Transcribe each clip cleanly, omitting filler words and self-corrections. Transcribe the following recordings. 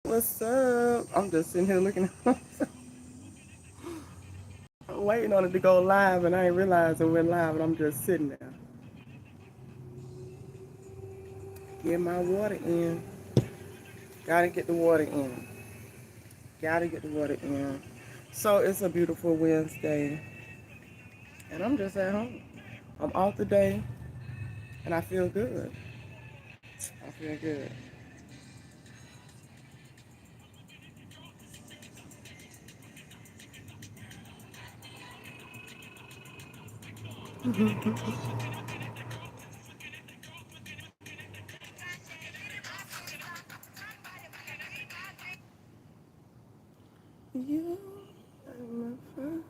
What's up? I'm just sitting here looking, waiting on it to go live, and I ain't realizing we're live, and I'm just sitting there. Get my water in. Gotta get the water in. Gotta get the water in. So it's a beautiful Wednesday, and I'm just at home. I'm off today, and I feel good. I feel good. You are my friend.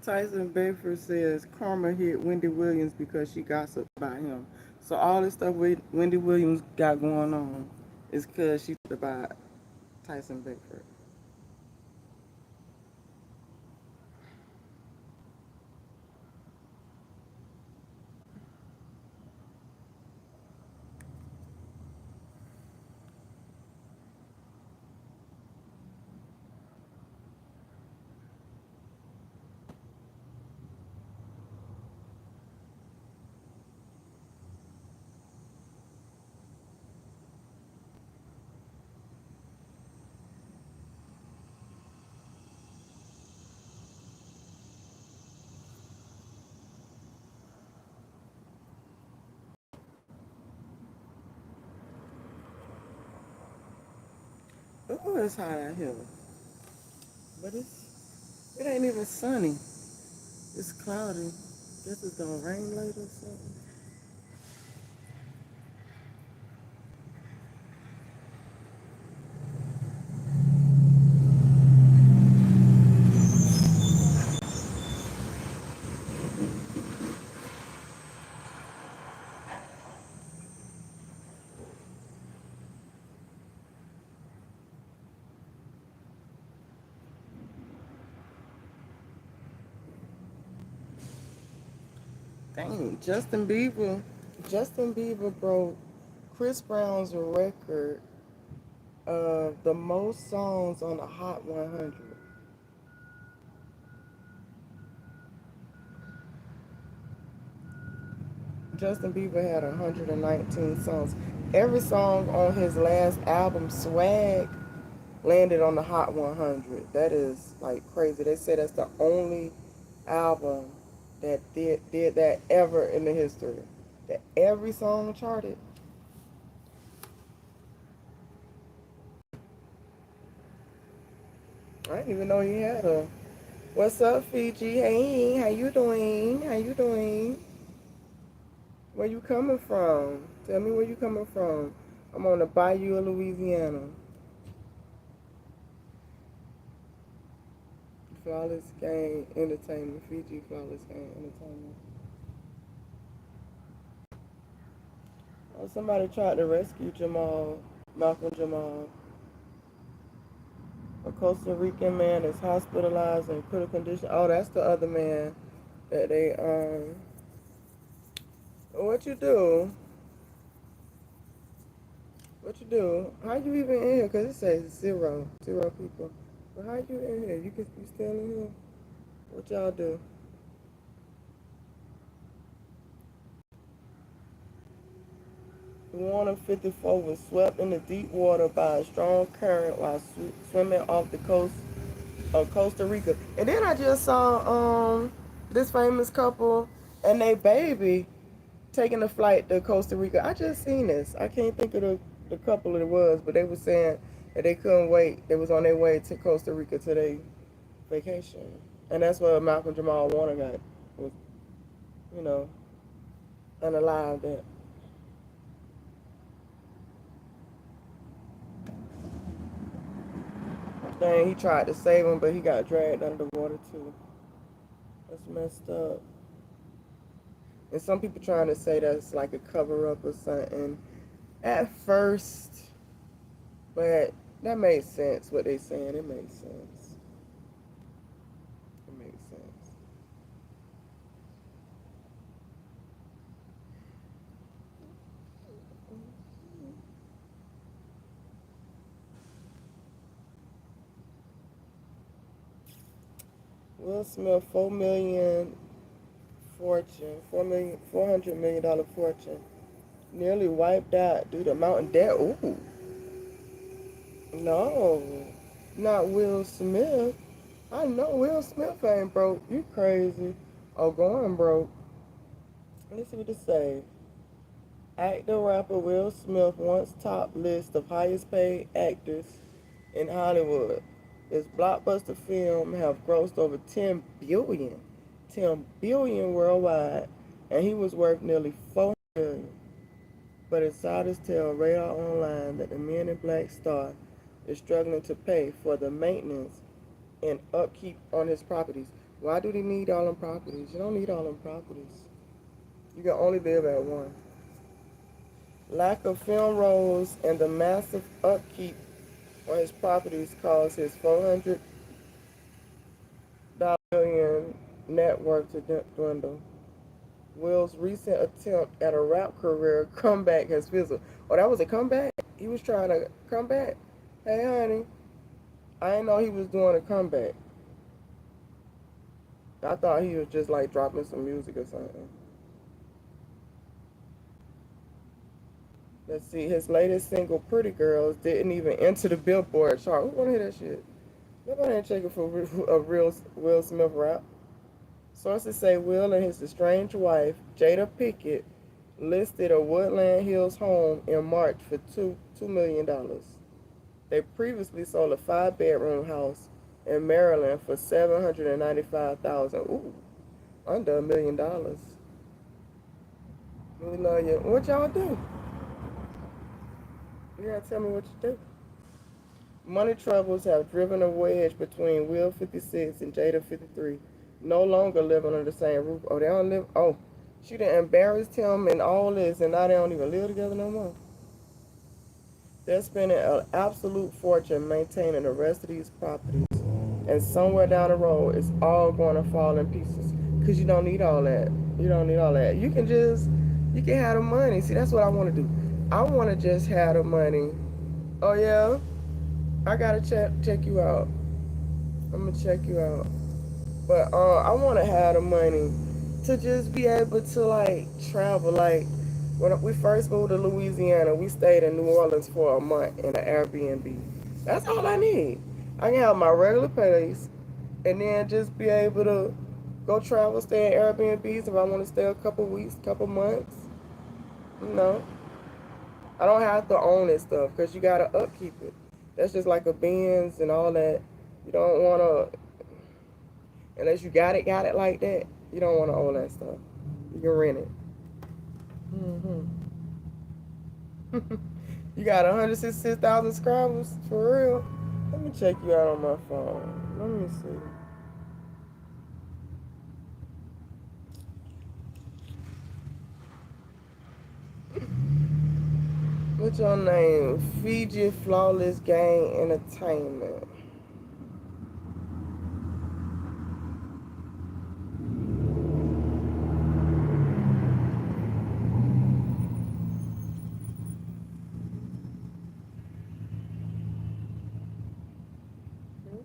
Tyson Bedford says Karma hit Wendy Williams because she gossiped about him. So all this stuff with Wendy Williams got going on is because she talked about Tyson Bedford. Oh, it's hot out here, but it ain't even sunny. It's cloudy. Guess it's gonna rain later or something. Dang, Justin Bieber broke Chris Brown's record of the most songs on the Hot 100. Justin Bieber had 119 songs. Every song on his last album, Swag, landed on the Hot 100. That is like crazy. They say that's the only album that did that ever in the history. That every song charted. I didn't even know he had a. What's up, Fiji? Hey, how you doing? How you doing? Where you coming from? Tell me where you coming from. I'm on the Bayou of Louisiana. Flawless Game Entertainment. Fiji Flawless Game Entertainment. Oh, somebody tried to rescue Jamal, Malcolm Jamal. A Costa Rican man is hospitalized in critical condition. Oh, that's the other man that they. What you do? What you do? How you even in here? Cause it says zero people. But how you in here? You still in here? What y'all do? 154 was swept into deep water by a strong current while swimming off the coast of Costa Rica. And then I just saw this famous couple and they baby taking a flight to Costa Rica. I just seen this. I can't think of the couple it was, but they were saying that they couldn't wait. They was on their way to Costa Rica to their vacation. And that's where Malcolm Jamal Warner got was, you know, unalived at. thing. He tried to save him, but he got dragged underwater too. That's messed up. And some people trying to say that's like a cover up or something at first, but that made sense. What they saying, it makes sense. It makes sense. Will Smith, 4 million fortune, 400 million dollar fortune, nearly wiped out due to mountain debt. Ooh, no, not Will Smith. I know Will Smith ain't broke. You crazy? Oh, going broke. Let's see what it say. Actor rapper Will Smith once top list of highest paid actors in Hollywood. His blockbuster film have grossed over 10 billion worldwide, and he was worth nearly 4 billion. But insiders tell Radar Online that the Men in Black star is struggling to pay for the maintenance and upkeep on his properties. Why do they need all them properties? You don't need all them properties. You can only live at one. Lack of film roles and the massive upkeep on his properties caused his $400 million net worth to dwindle. Will's recent attempt at a rap career comeback has fizzled. Oh, that was a comeback? He was trying to come back? Hey, honey, I didn't know he was doing a comeback. I thought he was just like dropping some music or something. Let's see, his latest single, Pretty Girls, didn't even enter the Billboard chart. Who wanna hear that shit? Nobody ain't checking for a real Will Smith rap. Sources say Will and his estranged wife, Jada Pickett, listed a Woodland Hills home in March for $2 million. They previously sold a 5-bedroom house in Maryland for $795,000. Ooh, under $1 million. We love you. What y'all do? You gotta tell me what you do. Money troubles have driven a wedge between Will 56 and Jada 53, no longer living under the same roof. Oh, they don't live. Oh, she done embarrassed him and all this, and now they don't even live together no more. They're spending an absolute fortune maintaining the rest of these properties, and somewhere down the road, it's all going to fall in pieces. Cause you don't need all that. You don't need all that. You can have the money. See, that's what I want to do. I want to just have the money. Oh yeah, I gotta check you out. I'm gonna check you out. But I want to have the money to just be able to like travel. Like when we first moved to Louisiana, we stayed in New Orleans for a month in an Airbnb. That's all I need. I can have my regular place, and then just be able to go travel, stay in Airbnbs if I want to stay a couple weeks, couple months. You know, I don't have to own this stuff because you gotta upkeep it. That's just like a Benz and all that. You don't want to unless you got it like that. You don't want to own that stuff. You can rent it. You got 166,000 subscribers for real. Let me check you out on my phone. Let me see. What's your name? Fiji Flawless Gang Entertainment.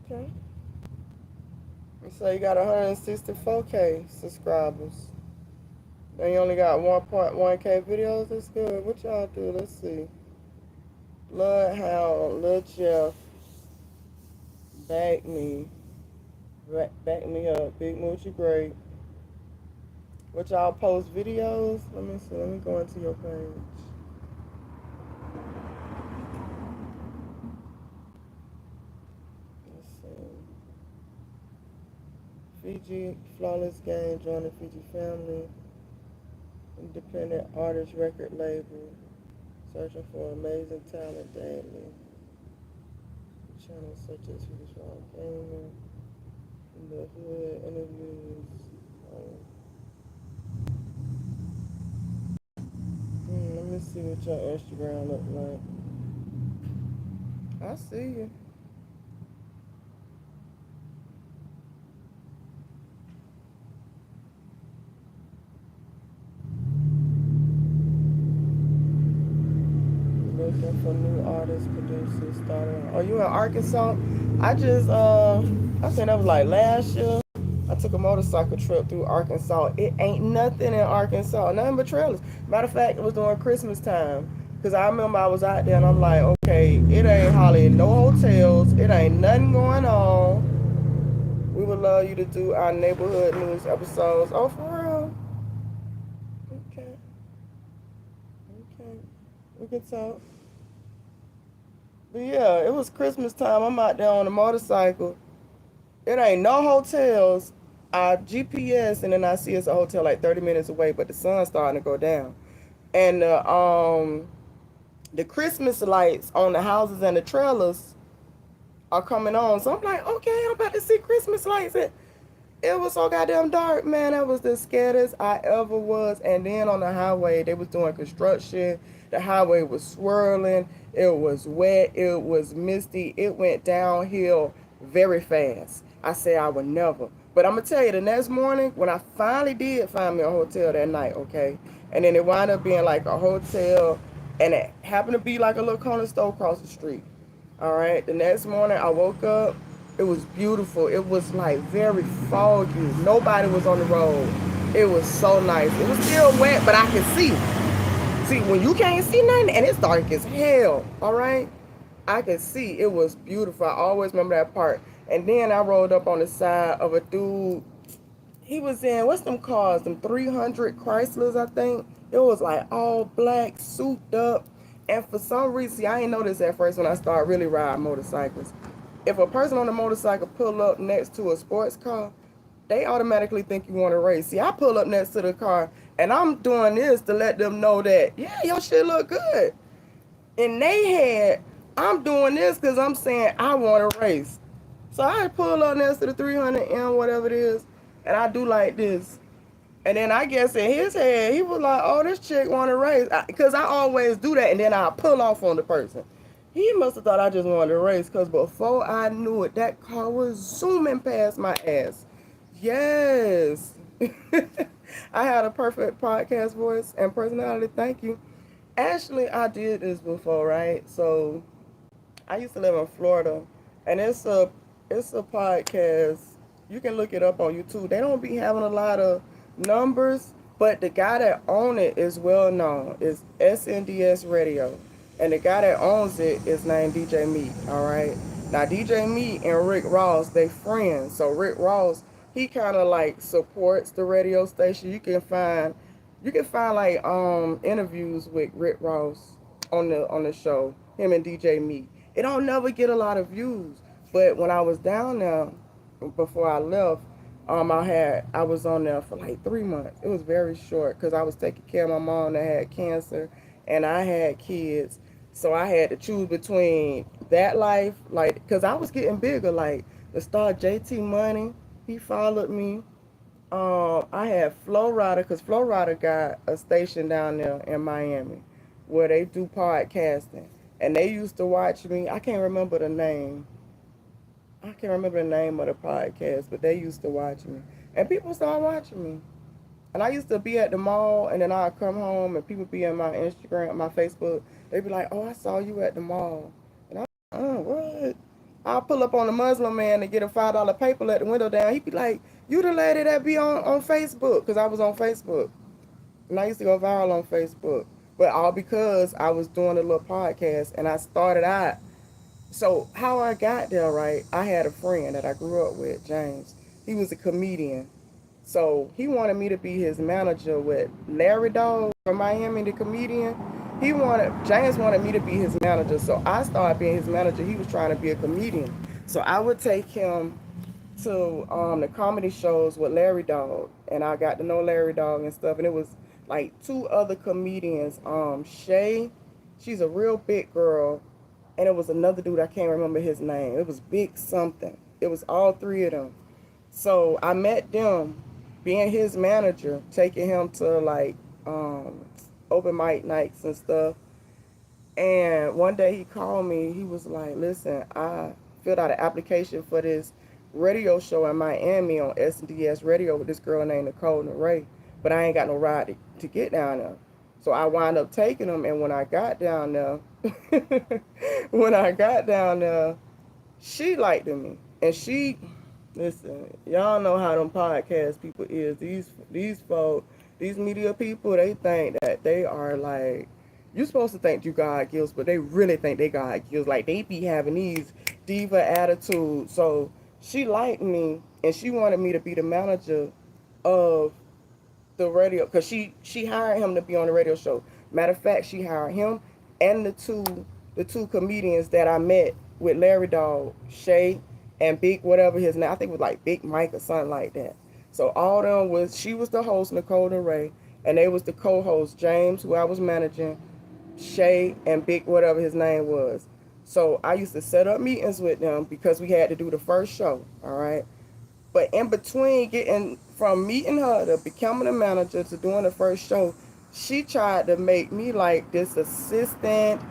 Okay. So you got 164K subscribers. And you only got 1.1K videos. That's good. What y'all do? Let's see. Bloodhound, Lil Jeff, back me, back me up. Big Moochie Great. What y'all post videos? Let me see. Let me go into your page. Let's see. Fiji Flawless Game. Join the Fiji family. Independent artist record label. Searching for amazing talent daily. channels such as Who's Wrong Gaming, The Hood Interviews. Um, let me see what your Instagram look like. I see you. Looking for new artists, producers, starting. Oh, you in Arkansas? I just I think that was like last year. I took a motorcycle trip through Arkansas. It ain't nothing in Arkansas, nothing but trailers. Matter of fact, it was during Christmas time. Cause I remember I was out there and I'm like, okay, it ain't hardly no hotels, it ain't nothing going on. We would love you to do our neighborhood news episodes. Oh, for real? Okay, okay, we can talk. But yeah, it was Christmas time. I'm out there on a motorcycle. It ain't no hotels. I GPS and then I see it's a hotel like 30 minutes away, but the sun's starting to go down. And the Christmas lights on the houses and the trailers are coming on. So I'm like, okay, I'm about to see Christmas lights. It was so goddamn dark, man. That was the scaredest I ever was. And then on the highway, they was doing construction. The highway was swirling. It was wet. It was misty. It went downhill very fast. I said I would never. But I'm gonna tell you, the next morning when I finally did find me a hotel that night, okay, and then it wound up being like a hotel, and it happened to be like a little corner store across the street. All right. The next morning I woke up. It was beautiful. It was like very foggy. Nobody was on the road. It was so nice. It was still wet, but I could see. See, when you can't see nothing and it's dark as hell, all right? I could see. It was beautiful. I always remember that part. And then I rolled up on the side of a dude. He was in, what's them cars? Them 300 Chryslers, I think. It was like all black, souped up. And for some reason, see, I didn't know this at first when I started really riding motorcycles. If a person on a motorcycle pull up next to a sports car, they automatically think you want to race. See, I pull up next to the car and I'm doing this to let them know that, yeah, your shit look good. In they head, I'm doing this because I'm saying I want to race. So I pull up next to the 300M, whatever it is, and I do like this. And then I guess in his head, he was like, oh, this chick want to race. Because I always do that, and then I pull off on the person. He must have thought I just wanted to race, because before I knew it, that car was zooming past my ass. Yes. I had a perfect podcast voice and personality. Thank you. Actually, I did this before, right? So I used to live in Florida, and it's a podcast. You can look it up on YouTube. They don't be having a lot of numbers, but the guy that owns it is well known. It's SNDS Radio, and the guy that owns it is named DJ Meat. All right. Now DJ Meat and Rick Ross, they friends. So Rick Ross, he kind of like supports the radio station. You can find like interviews with Rick Ross on the show. Him and DJ Meat. It don't never get a lot of views. But when I was down there before I left, I was on there for like 3 months. It was very short because I was taking care of my mom that had cancer, and I had kids, so I had to choose between that life, like, because I was getting bigger. Like the star JT Money, he followed me. I had Flow Rider because Flow Rider got a station down there in Miami where they do podcasting, and they used to watch me. I can't remember the name of the podcast, but they used to watch me, and people started watching me. And I used to be at the mall, and then I'd come home, and people be in my Instagram, my Facebook. They'd be like, "Oh, I saw you at the mall," and I'm, what? I'll pull up on the Muslim man and get a $5 paper, let the window down. He'd be like, "You the lady that be on Facebook?" Because I was on Facebook, and I used to go viral on Facebook. But all because I was doing a little podcast, and I started out. So how I got there, right? I had a friend that I grew up with, James. He was a comedian. So he wanted me to be his manager with Larry Dog from Miami, the comedian. James wanted me to be his manager. So I started being his manager. He was trying to be a comedian. So I would take him to the comedy shows with Larry Dog, and I got to know Larry Dog and stuff. And it was like two other comedians. Shay, she's a real big girl. and it was another dude, I can't remember his name. It was Big something. It was all three of them. So I met them, being his manager, taking him to like um, open mic nights and stuff. And one day he called me. He was like, "Listen, I filled out an application for this radio show in Miami on SDS Radio with this girl named Nicole Ray, but I ain't got no ride to get down there." So I wound up taking him, and when I got down there, when I got down there, she liked me, and she, listen, y'all know how them podcast people is. These folk, these media people, they think that they are like, you supposed to think you God gives, but they really think they God gives. Like they be having these diva attitudes. So she liked me, and she wanted me to be the manager of the radio, because she hired him to be on the radio show. Matter of fact, she hired him and the two comedians that I met with Larry Dog, Shay, and Big whatever his name. I think it was like Big Mike or something like that. So all of them was, she was the host, Nicole Ray, and they was the co-host, James, who I was managing, Shay, and Big whatever his name was. So I used to set up meetings with them because we had to do the first show. All right. But in between getting from meeting her to becoming a manager to doing the first show, she tried to make me like this assistant.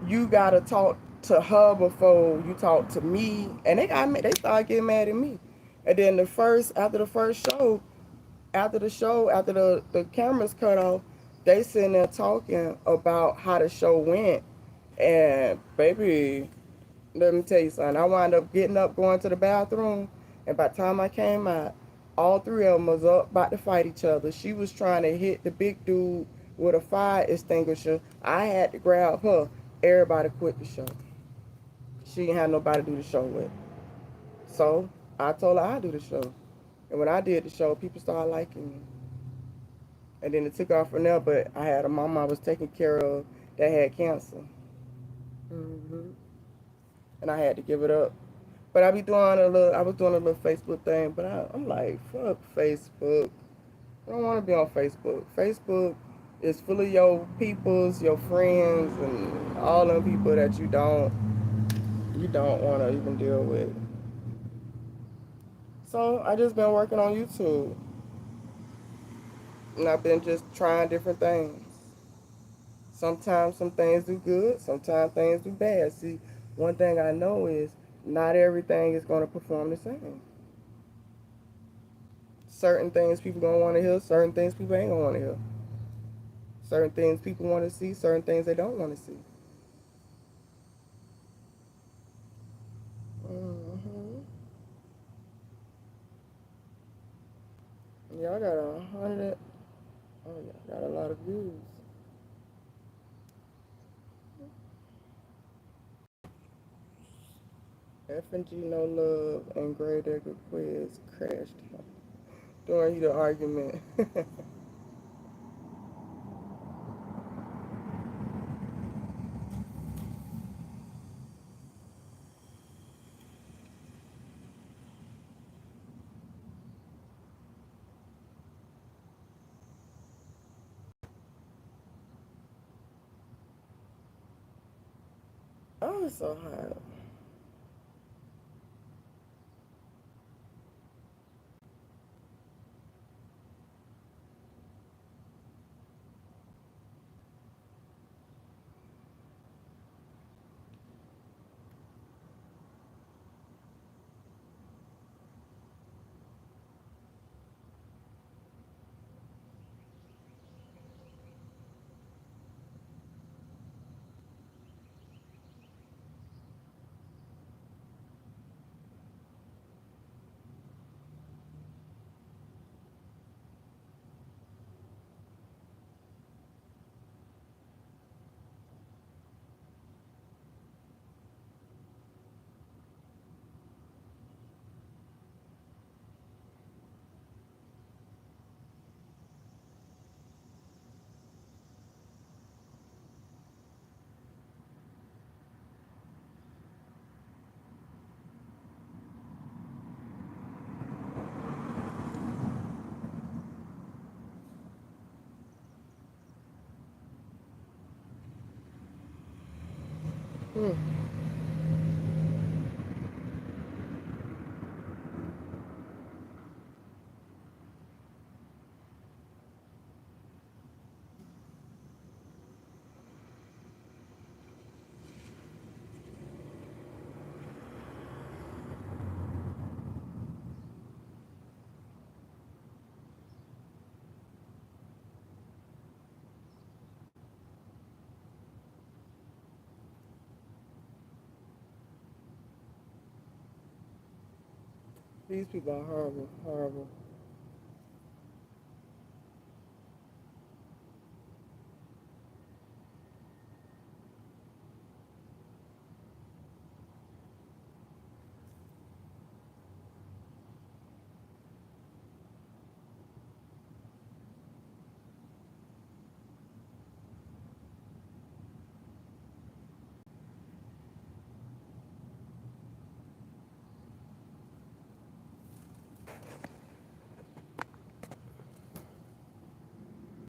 You gotta talk to her before you talk to me, and they started getting mad at me. And then after the first show, after the cameras cut off, they sitting there talking about how the show went. And baby, let me tell you something. I wound up getting up, going to the bathroom, and by the time I came out, all three of them was up about to fight each other. She was trying to hit the big dude with a fire extinguisher. I had to grab her. Everybody quit the show. She didn't have nobody to do the show with. So I told her I'd do the show. And when I did the show, people started liking me. And then it took off from there, but I had a mama I was taking care of that had cancer. hmm And I had to give it up. But I was doing a little Facebook thing, but I'm like, fuck Facebook. I don't want to be on Facebook. Facebook is full of your peoples, your friends, and all them people that you don't want to even deal with. So I just been working on YouTube, and I've been just trying different things. Sometimes some things do good, sometimes things do bad. See, one thing I know is not everything is going to perform the same. Certain things people gonna want to hear, certain things people ain't gonna want to hear. Certain things people want to see, certain things they don't want to see. hmm Yeah, I got 100. Oh yeah, got a lot of views. F and G No Love and Grey Digger Quiz crashed during the argument. Oh, it's so hot. Mm. These people are horrible, horrible.